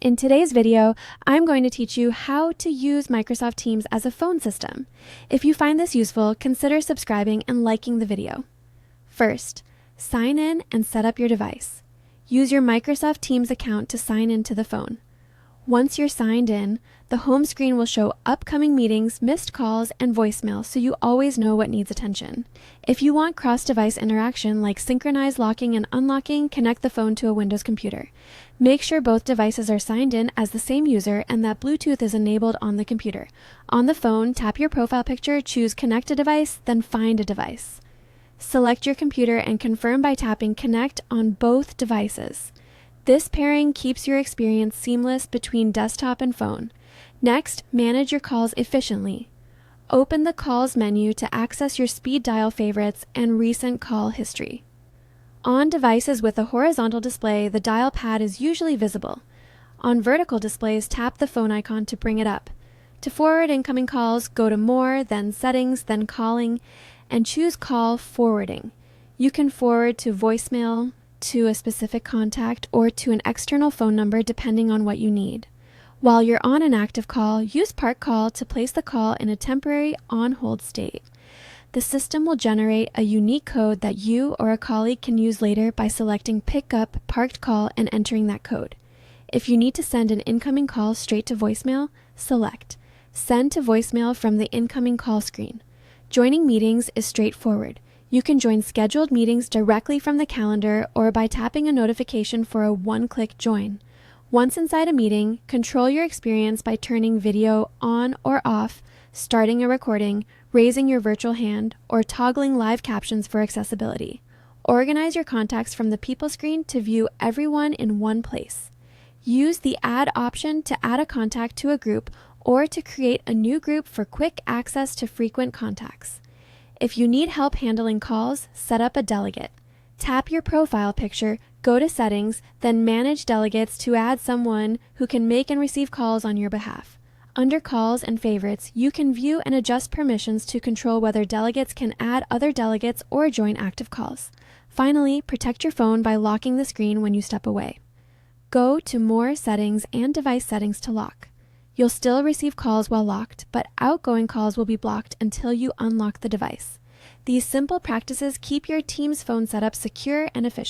In today's video, I'm going to teach you how to use Microsoft Teams as a phone system. If you find this useful, consider subscribing and liking the video. First, sign in and set up your device. Use your Microsoft Teams account to sign into the phone. Once you're signed in, the home screen will show upcoming meetings, missed calls, and voicemail so you always know what needs attention. If you want cross-device interaction like synchronized locking and unlocking, connect the phone to a Windows computer. Make sure both devices are signed in as the same user and that Bluetooth is enabled on the computer. On the phone, tap your profile picture, choose Connect a Device, then Find a Device. Select your computer and confirm by tapping Connect on both devices. This pairing keeps your experience seamless between desktop and phone. Next, manage your calls efficiently. Open the Calls menu to access your speed dial favorites and recent call history. On devices with a horizontal display, the dial pad is usually visible. On vertical displays, tap the phone icon to bring it up. To forward incoming calls, go to More, then Settings, then Calling, and choose Call Forwarding. You can forward to voicemail, to a specific contact, or to an external phone number depending on what you need. While you're on an active call, use Park Call to place the call in a temporary on-hold state. The system will generate a unique code that you or a colleague can use later by selecting Pick Up Parked Call and entering that code. If you need to send an incoming call straight to voicemail, select Send to Voicemail from the incoming call screen. Joining meetings is straightforward. You can join scheduled meetings directly from the calendar or by tapping a notification for a one-click join. Once inside a meeting, control your experience by turning video on or off, starting a recording, raising your virtual hand, or toggling live captions for accessibility. Organize your contacts from the People screen to view everyone in one place. Use the Add option to add a contact to a group or to create a new group for quick access to frequent contacts. If you need help handling calls, set up a delegate. Tap your profile picture, go to Settings, then Manage Delegates to add someone who can make and receive calls on your behalf. Under Calls and Favorites, you can view and adjust permissions to control whether delegates can add other delegates or join active calls. Finally, protect your phone by locking the screen when you step away. Go to More Settings and Device Settings to lock. You'll still receive calls while locked, but outgoing calls will be blocked until you unlock the device. These simple practices keep your Teams phone setup secure and efficient.